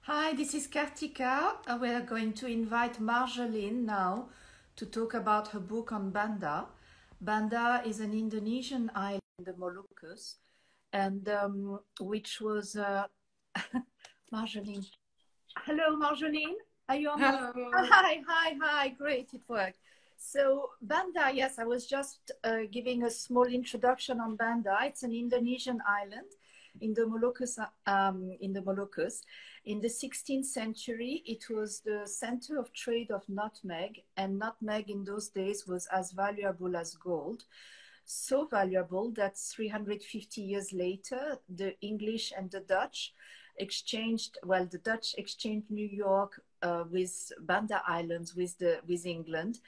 Hi, this is Kartika. We are going to invite Marjolein now to talk about her book on Banda. Banda is an Indonesian island in the Moluccas, and which was Marjolein. Hello, Marjolein. Are you on the? Hello. Hi. Great, it worked. So Banda, yes, I was just giving a small introduction on Banda. It's an Indonesian island in the Moluccas. In the 16th century, it was the center of trade of nutmeg, and nutmeg in those days was as valuable as gold. So valuable that 350 years later, the English and the Dutch exchanged, well, the Dutch exchanged New York with Banda Islands with England.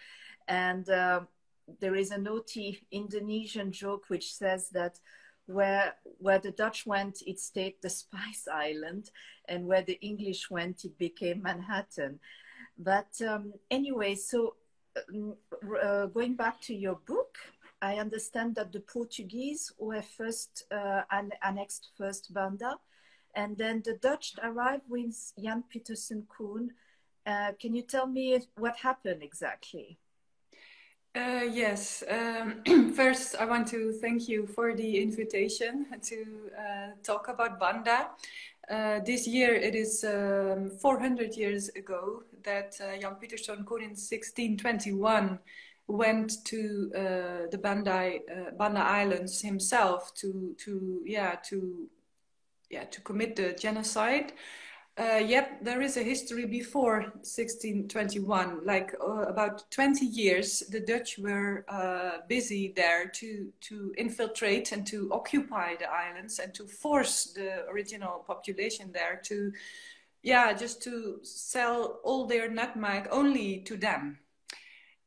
And there is a naughty Indonesian joke which says that where the Dutch went, it stayed the Spice Island, and where the English went, it became Manhattan. But anyway, so going back to your book, I understand that the Portuguese were first annexed first Banda, and then the Dutch arrived with Jan Pieterszoon Coen. Can you tell me what happened exactly? Yes. First, I want to thank you for the invitation to talk about Banda. This year, it is 400 years ago that Jan Pieterszoon Coen in 1621 went to the Banda Islands himself to commit the genocide. Yet there is a history before 1621, like about 20 years, the Dutch were busy there to infiltrate and to occupy the islands and to force the original population there to, just to sell all their nutmeg only to them.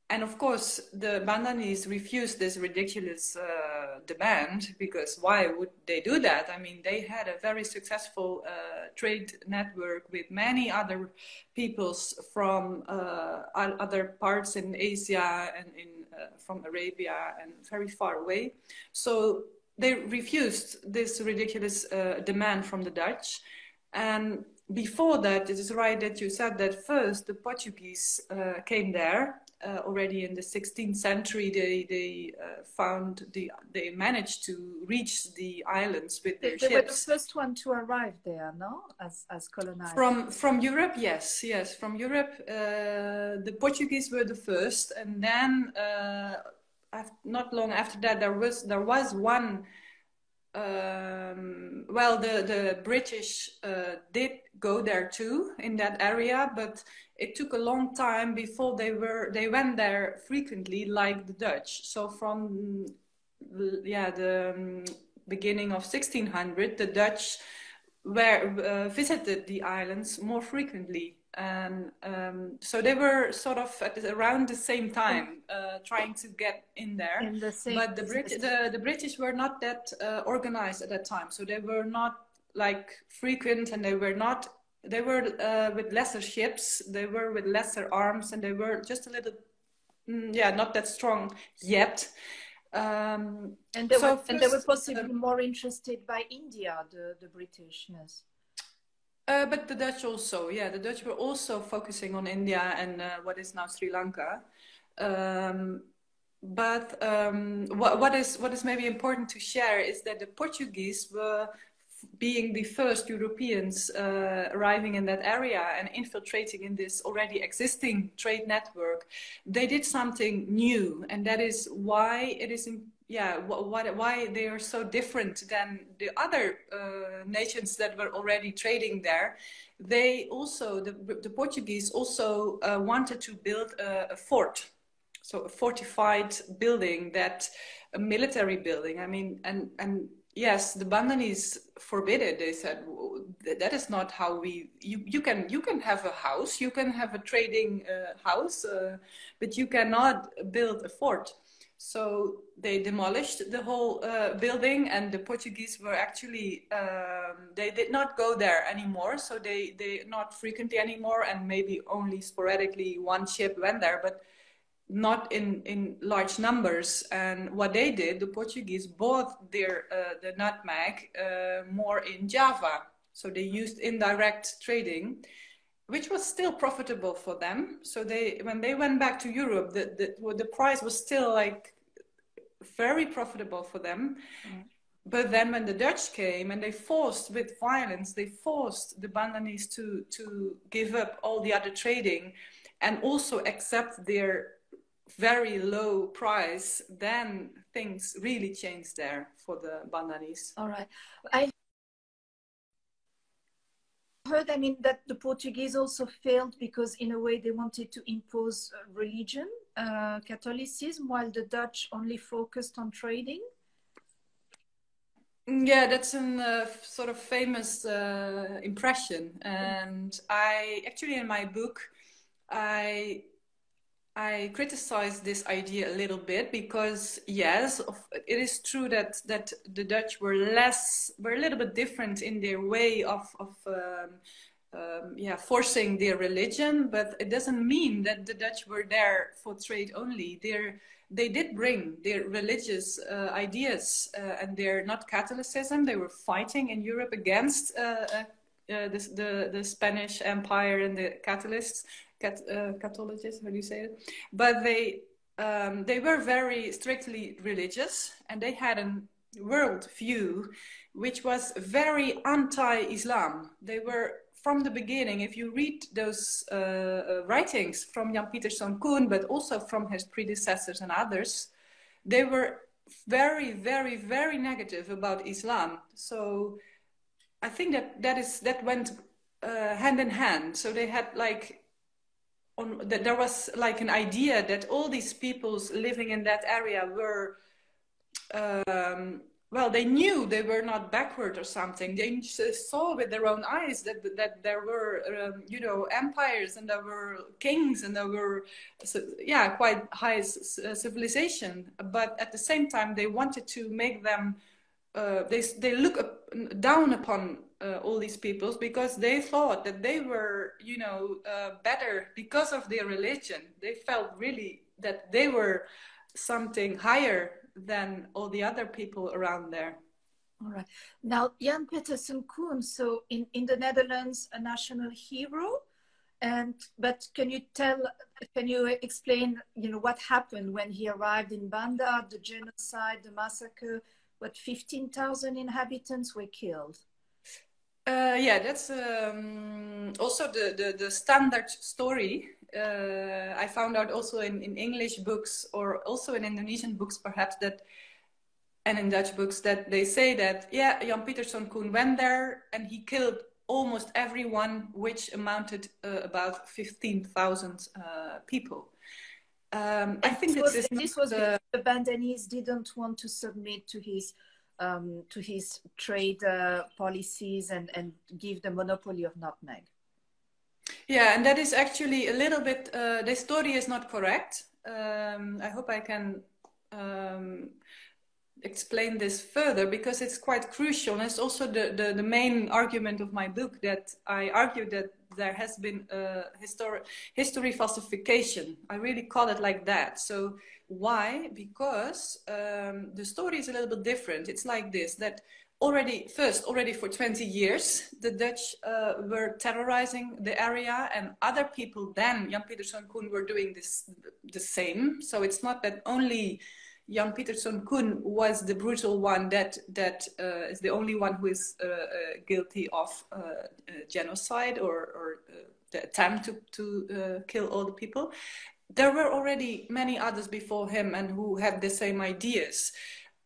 And of course, the Bandanese refused this ridiculous demand, because why would they do that? I mean, they had a very successful trade network with many other peoples from other parts in Asia and from Arabia and very far away. So they refused this ridiculous demand from the Dutch. And before that, it is right that you said that first the Portuguese came there. Already in the 16th century, they managed to reach the islands with their ships. They were the first one to arrive there, no? As colonizers. From Europe, yes, from Europe. The Portuguese were the first, and then not long after that, there was one. Well, the British did go there too in that area, but it took a long time before they went there frequently, like the Dutch. So from the beginning of 1600, the Dutch visited the islands more frequently, and so they were sort of around the same time trying to get in there. But the British were not that organized at that time, so they were not like frequent, and they were with lesser ships, they were with lesser arms, and they were just a little not that strong yet. And they were possibly more interested by India, the British, yes. But the Dutch also, the Dutch were also focusing on India and what is now Sri Lanka. But what is maybe important to share is that the Portuguese were being the first Europeans arriving in that area and infiltrating in this already existing trade network. They did something new, and that is why it is why they are so different than the other nations that were already trading there. They also, the Portuguese also wanted to build a fort, so a fortified building, a military building. I mean, and yes, the Bandanese forbid it. They said that is not how you can have a house, you can have a trading house, but you cannot build a fort. So they demolished the whole building, and the Portuguese were actually, they did not go there anymore. So they not frequently anymore, and maybe only sporadically one ship went there, but not in large numbers. And what they did, the Portuguese bought the nutmeg more in Java. So they used indirect trading, which was still profitable for them. So when they went back to Europe, the price was still like very profitable for them. But then when the Dutch came and they forced, with violence, they forced the Bandanese to give up all the other trading and also accept their very low price, then things really changed there for the Bandanese. All right. I heard, I mean, that the Portuguese also failed because in a way they wanted to impose religion, Catholicism, while the Dutch only focused on trading. Yeah, that's a sort of famous impression. And I actually, in my book, I criticize this idea a little bit because, yes, it is true that the Dutch were a little bit different in their way of forcing their religion, but it doesn't mean that the Dutch were there for trade only. They did bring their religious ideas, and they're not Catholicism. They were fighting in Europe against the Spanish Empire and the Catholics. Catholics, how do you say it? But they were very strictly religious, and they had a world view which was very anti-Islam. They were, from the beginning, if you read those writings from Jan Pieterszoon Coen, but also from his predecessors and others, they were very, very, very negative about Islam. So I think that went hand in hand. So they had like, there was like an idea that all these peoples living in that area were, well, they knew they were not backward or something. They saw with their own eyes that there were, you know, empires, and there were kings, and there were, yeah, quite high civilization. But at the same time, they wanted to make them, they look down upon all these peoples because they thought that they were, you know, better because of their religion. They felt really that they were something higher than all the other people around there. All right. Now, Jan Pieterszoon Coen, so in the Netherlands, a national hero. But can you explain, you know, what happened when he arrived in Banda, the genocide, the massacre, what 15,000 inhabitants were killed? Yeah, that's also the standard story. I found out also in English books, or also in Indonesian books perhaps, that, and in Dutch books, that they say that, yeah, Jan Pieterszoon Coen went there and he killed almost everyone, which amounted about 15,000 people. I think this was because the Bandanese didn't want to submit to his trade policies and give the monopoly of nutmeg. Yeah, and that is actually a little bit, the story is not correct. I hope I can explain this further because it's quite crucial. And it's also the main argument of my book, that I argue that there has been a history falsification. I really call it like that. So why? Because the story is a little bit different. It's like this, that already for 20 years, the Dutch were terrorizing the area, and other people than Jan Pieterszoon Coen were doing the same. So it's not that only Jan Pieterszoon Coen was the brutal one that is the only one who is guilty of genocide or the attempt to kill all the people. There were already many others before him and who had the same ideas.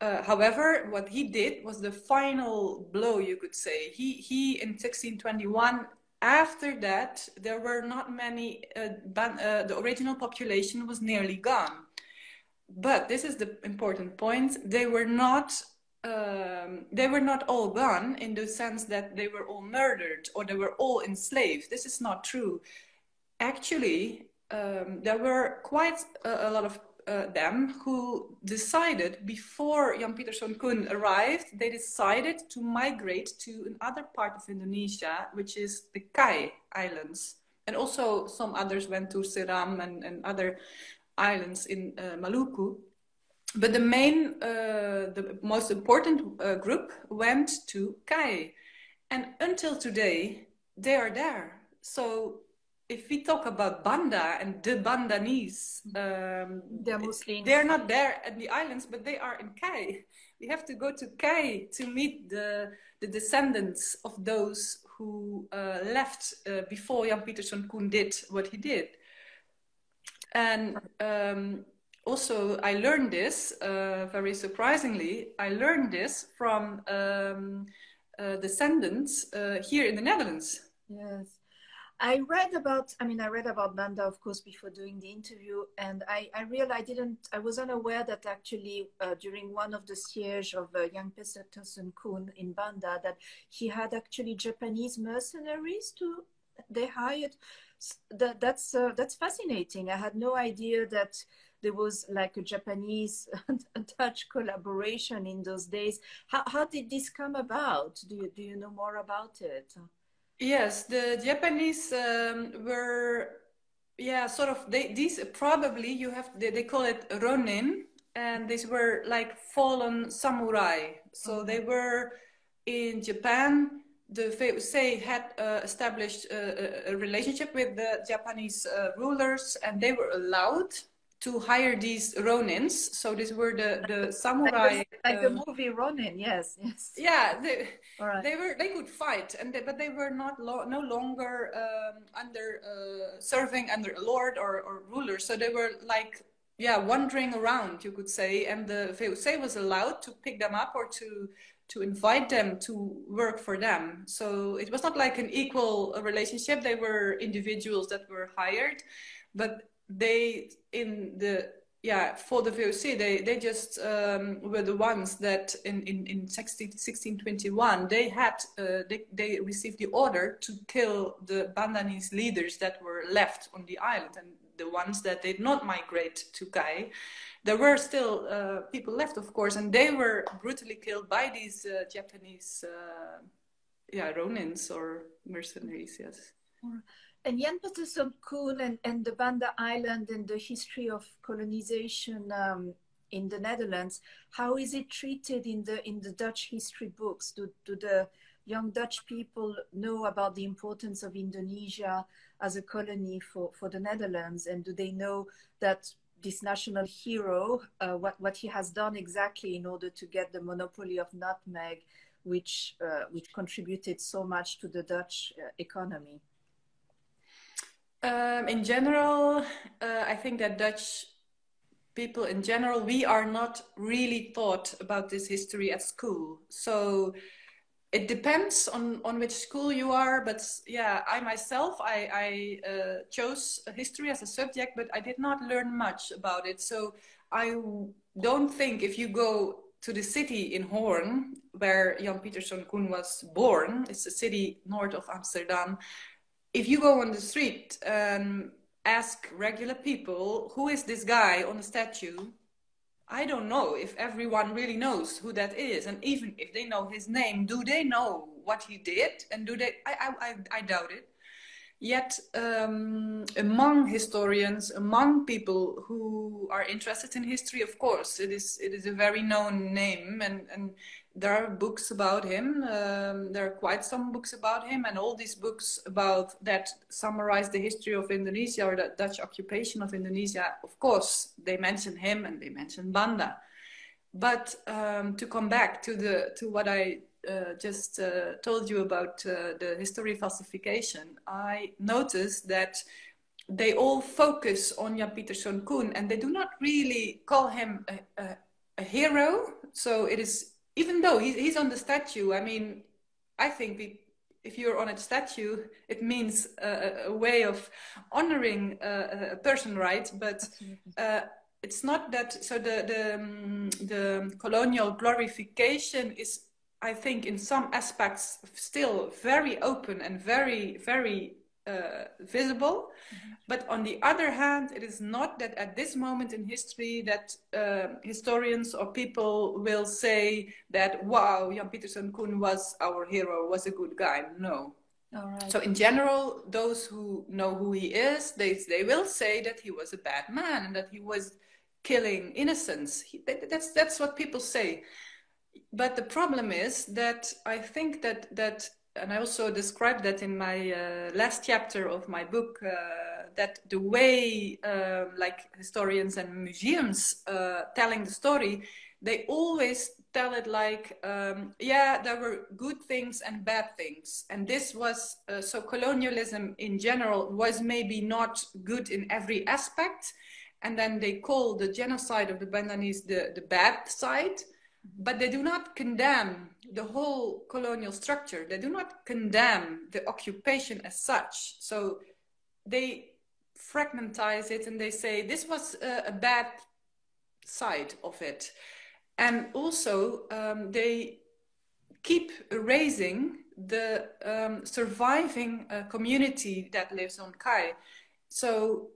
However, what he did was the final blow, you could say. He in 1621, after that, there were not many, the original population was nearly gone. But this is the important point. They were not all gone in the sense that they were all murdered or they were all enslaved. This is not true. Actually, there were quite a lot of them who decided, before Jan Pieterszoon Coen arrived, they decided to migrate to another part of Indonesia, which is the Kai Islands. And also some others went to Seram and other islands in Maluku. But the most important group went to Kai. And until today, they are there. So if we talk about Banda and the Bandanese, they're not there at the islands, but they are in Kai. We have to go to Kai to meet the descendants of those who left before Jan Pieterszoon Coen did what he did. And also, I learned this, very surprisingly, I learned this from descendants here in the Netherlands. Yes. I read about Banda, of course, before doing the interview, and I realized I was unaware that actually during one of the siege of Jan Pieterszoon Coen in Banda, that he had actually Japanese mercenaries they hired. That's fascinating. I had no idea that there was like a Japanese Dutch collaboration in those days. How did this come about? Do you know more about it? Yes, the Japanese were, yeah, sort of, these probably, they call it ronin, and these were like fallen samurai. So they were in Japan. The VOC had established a relationship with the Japanese rulers, and they were allowed to hire these ronins. So these were the samurai. Like the movie Ronin, yes. Yeah, they could fight, but they were no longer serving under a lord or ruler. So they were like, yeah, wandering around, you could say. And the VOC was allowed to pick them up or to invite them to work for them. So it was not like an equal relationship. They were individuals that were hired, but for the VOC, they just were the ones that in 1621 they received the order to kill the Bandanese leaders that were left on the island, and the ones that did not migrate to Kai. There were still people left, of course, and they were brutally killed by these Japanese ronins or mercenaries. Yes. And Jan Pieterszoon Coen and the Banda Island and the history of colonization in the Netherlands, how is it treated in the Dutch history books? Do the young Dutch people know about the importance of Indonesia as a colony for the Netherlands? And do they know that this national hero, what he has done exactly in order to get the monopoly of nutmeg, which contributed so much to the Dutch economy? In general, I think that Dutch people in general, we are not really taught about this history at school. So it depends on which school you are. But yeah, I myself, I chose history as a subject, but I did not learn much about it. So I don't think if you go to the city in Hoorn, where Jan Pieterszoon Coen was born, it's a city north of Amsterdam. If you go on the street and ask regular people, who is this guy on the statue? I don't know if everyone really knows who that is. And even if they know his name, do they know what he did? And do they? I doubt it. Yet among historians, among people who are interested in history, of course, it is a very known name, and there are books about him. There are quite some books about him, and all these books that summarize the history of Indonesia or the Dutch occupation of Indonesia, of course, they mention him and they mention Banda. But to come back to what I just told you about the history falsification, I noticed that they all focus on Jan Pieterszoon Coen, and they do not really call him a hero. So it is, even though he's on the statue, I mean, I think if you're on a statue, it means a way of honoring a person, right? But it's not that. So the colonial glorification is, I think, in some aspects still very open and very, very visible. Mm-hmm. But on the other hand, it is not that at this moment in history that historians or people will say that, wow, Jan Pieterszoon Coen was our hero, was a good guy. No. All right. So in general, those who know who he is, they will say that he was a bad man and that he was killing innocents. That's what people say. But the problem is that I think that and I also described that in my last chapter of my book, that the way like historians and museums telling the story, they always tell it like, yeah, there were good things and bad things. And this was, so colonialism in general was maybe not good in every aspect. And then they call the genocide of the Bandanese the bad side, but they do not condemn the whole colonial structure. They do not condemn the occupation as such. So they fragmentize it and they say this was a bad side of it. And also they keep erasing the surviving community that lives on Kai. So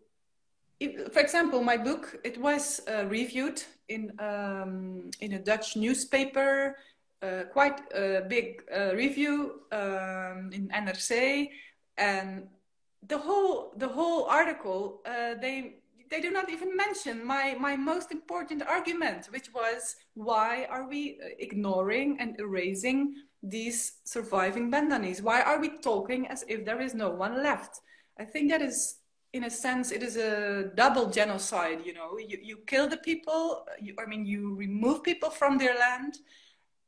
for example, my book, it was reviewed in a Dutch newspaper, quite a big review in NRC, and the whole article, they do not even mention my most important argument, which was, why are we ignoring and erasing these surviving Bandanese? Why are we talking as if there is no one left? I think that is, in a sense, it is a double genocide. You know, you kill the people, you remove people from their land,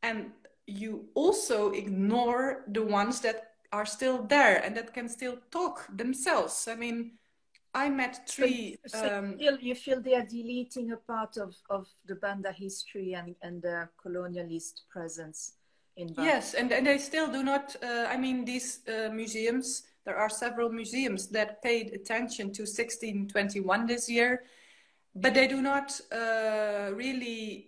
and you also ignore the ones that are still there and that can still talk themselves. I mean, I met three... you feel they are deleting a part of the Banda history and the colonialist presence in Banda. Yes, and they still do not, these museums, there are several museums that paid attention to 1621 this year, but they do not really,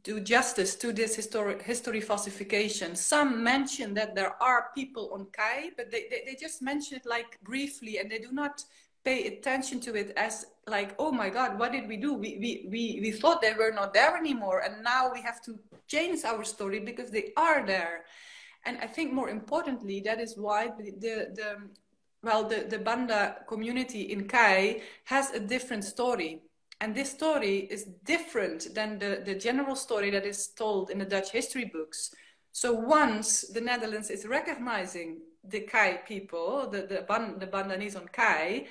do justice to this history falsification. Some mention that there are people on Kai, but they just mention it like briefly, and they do not pay attention to it as like, oh my God, what did we do? We thought they were not there anymore, and now we have to change our story because they are there. And I think more importantly, that is why the Banda community in Kai has a different story. And this story is different than the general story that is told in the Dutch history books. So once the Netherlands is recognizing the Kai people, the Bandanese on Kai,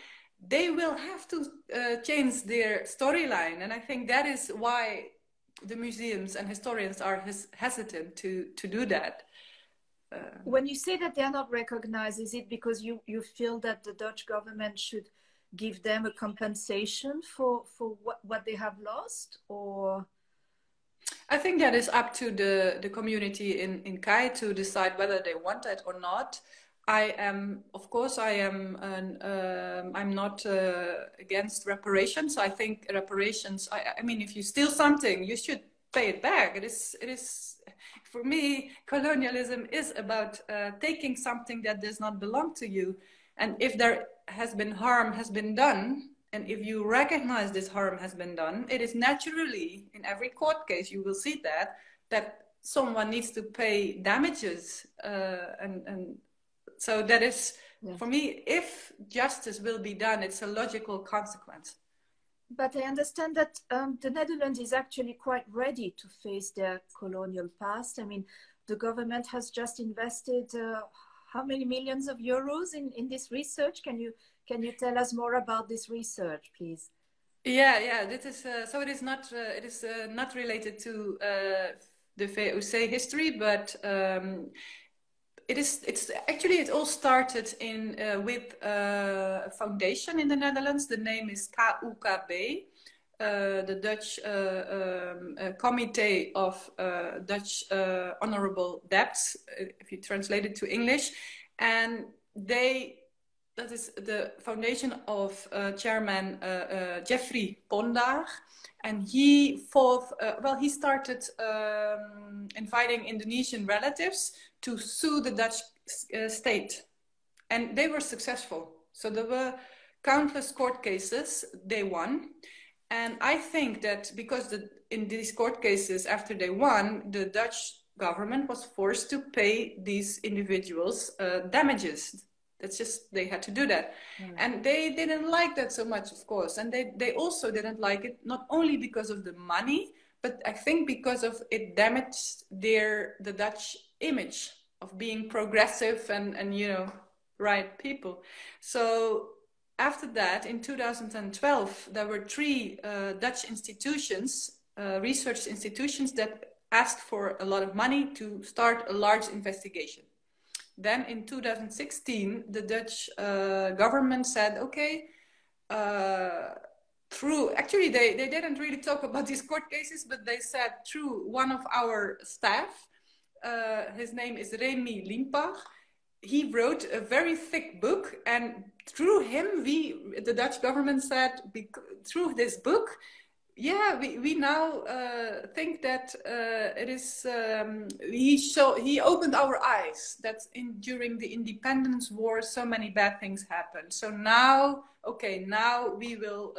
they will have to change their storyline. And I think that is why the museums and historians are hesitant to do that. When you say that they are not recognized, is it because you feel that the Dutch government should give them a compensation for what they have lost, or? I think that is up to the community in Kai to decide whether they want that or not. I'm not against reparations. I think reparations, I mean, if you steal something, you should pay it back. It is, for me, colonialism is about taking something that does not belong to you. And if there has been harm has been done, and if you recognize this harm has been done, it is naturally, in every court case, you will see that someone needs to pay damages. And so that is, yeah, for me, if justice will be done, it's a logical consequence. But I understand that the Netherlands is actually quite ready to face their colonial past. I mean, the government has just invested how many millions of euros in this research? Can you tell us more about this research, please? Yeah. This is so. It is not related to the VOC history, but it all started with a foundation in the Netherlands. The name is KUKB, the Dutch Committee of Dutch Honorable Debts, if you translate it to English. And that is the foundation of Chairman Jeffrey Pondar. And he started inviting Indonesian relatives to sue the Dutch state. And they were successful. So there were countless court cases, they won. And I think that because in these court cases, after they won, the Dutch government was forced to pay these individuals damages. That's just, they had to do that. Mm. And they didn't like that so much, of course. And they also didn't like it, not only because of the money, but I think because of it damaged the Dutch image of being progressive and you know, right people. So after that, in 2012, there were three Dutch institutions, research institutions, that asked for a lot of money to start a large investigation. Then in 2016, the Dutch government said, okay, actually they didn't really talk about these court cases, but they said through one of our staff, his name is Remy Limpach, he wrote a very thick book, and through him, the Dutch government said, through this book, yeah, we now think that it is, he opened our eyes that during the independence war, so many bad things happened. So now, okay, now we will,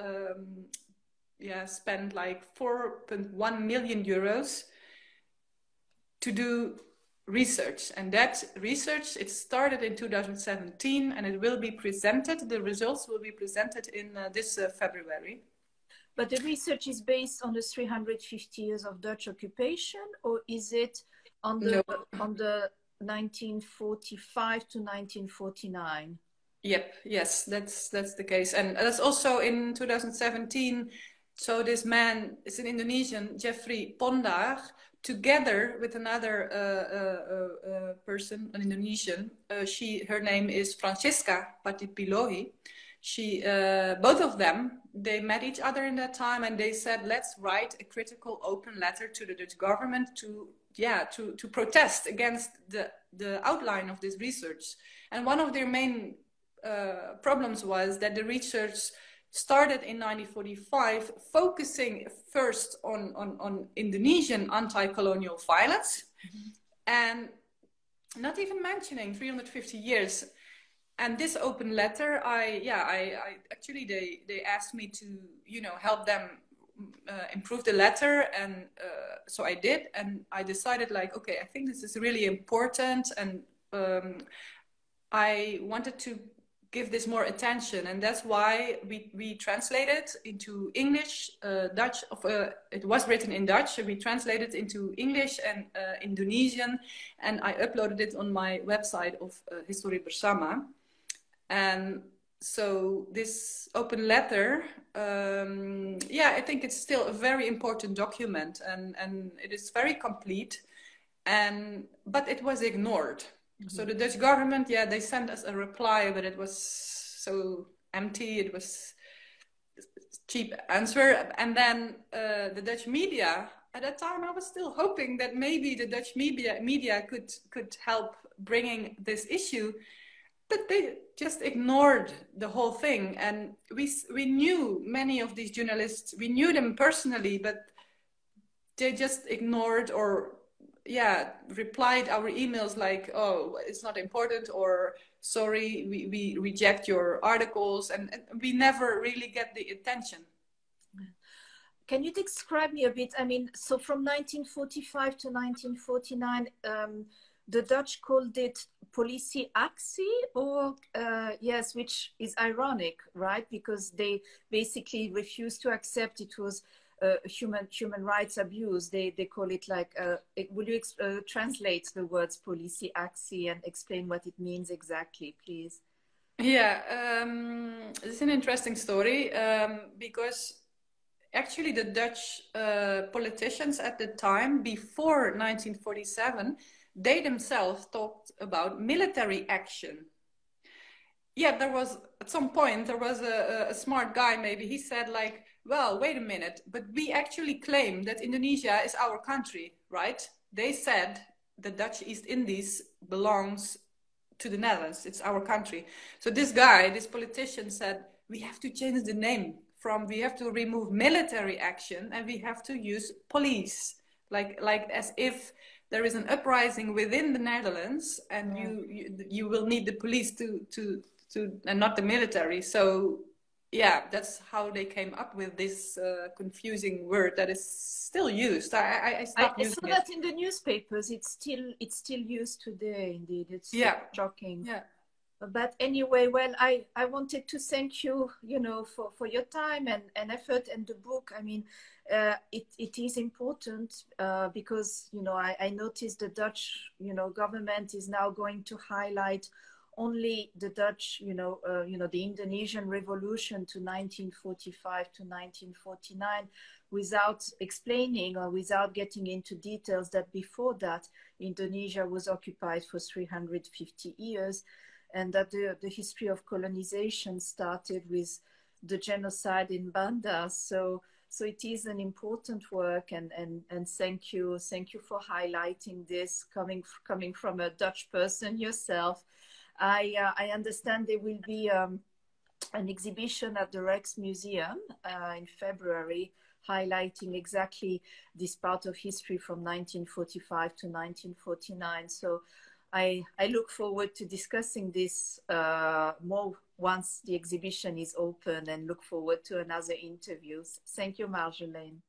spend like 4.1 million euros to do research. And that research, it started in 2017, and it will be presented, the results will be presented in this February. But the research is based on the 350 years of Dutch occupation, or is it on the, on the 1945 to 1949? Yep, yes, that's the case. And that's also in 2017. So this man is an Indonesian, Jeffrey Pondar, together with another person, an Indonesian. Her name is Francisca Patipilohi. Both of them, they met each other in that time, and they said, let's write a critical open letter to the Dutch government to protest against the outline of this research. And one of their main problems was that the research started in 1945, focusing first on Indonesian anti-colonial violence, and not even mentioning 350 years. And this open letter, actually they asked me to, you know, help them improve the letter, and so I did, and I decided, like, okay, I think this is really important, and I wanted to give this more attention, and that's why we translated into English, Dutch. It was written in Dutch, so we translated into English and Indonesian, and I uploaded it on my website of History Bersama. And so this open letter, I think it's still a very important document, and it is very complete, but it was ignored. So the Dutch government, they sent us a reply, but it was so empty. It was a cheap answer. And then the Dutch media, at that time, I was still hoping that maybe the Dutch media could help bringing this issue, but they just ignored the whole thing. And we knew many of these journalists, we knew them personally, but they just ignored or replied our emails like, oh, it's not important, or sorry, we reject your articles, and we never really get the attention. Can you describe me a bit? I mean, so from 1945 to 1949, the Dutch called it politie-actie, or yes, which is ironic, right? Because they basically refused to accept it was human rights abuse. They call it like, will you translate the words politie-actie and explain what it means exactly, please? Yeah, it's an interesting story, because actually the Dutch politicians at the time, before 1947, they themselves talked about military action. Yeah, there was, at some point, there was a smart guy, maybe, he said like, well, wait a minute, but we actually claim that Indonesia is our country, right? They said the Dutch East Indies belongs to the Netherlands, it's our country. So this guy, this politician said, we have to change the name from, we have to remove military action and we have to use police, like as if there is an uprising within the Netherlands, and you will need the police to and not the military. So yeah, that's how they came up with this confusing word that is still used. I stopped using it. I saw that in the newspapers. It's still used today. Indeed, it's shocking. Yeah. But anyway, well, I wanted to thank you, you know, for your time and effort and the book. I mean, it is important because, you know, I noticed the Dutch, you know, government is now going to highlight only the Dutch, the Indonesian revolution to 1945 to 1949 without explaining or without getting into details that before that, Indonesia was occupied for 350 years and that the history of colonization started with the genocide in Banda. So it is an important work, and thank you for highlighting this, coming from a Dutch person yourself. I understand there will be an exhibition at the Rex Museum in February, highlighting exactly this part of history from 1945 to 1949. So I look forward to discussing this more once the exhibition is open, and look forward to another interviews. Thank you, Marjolein.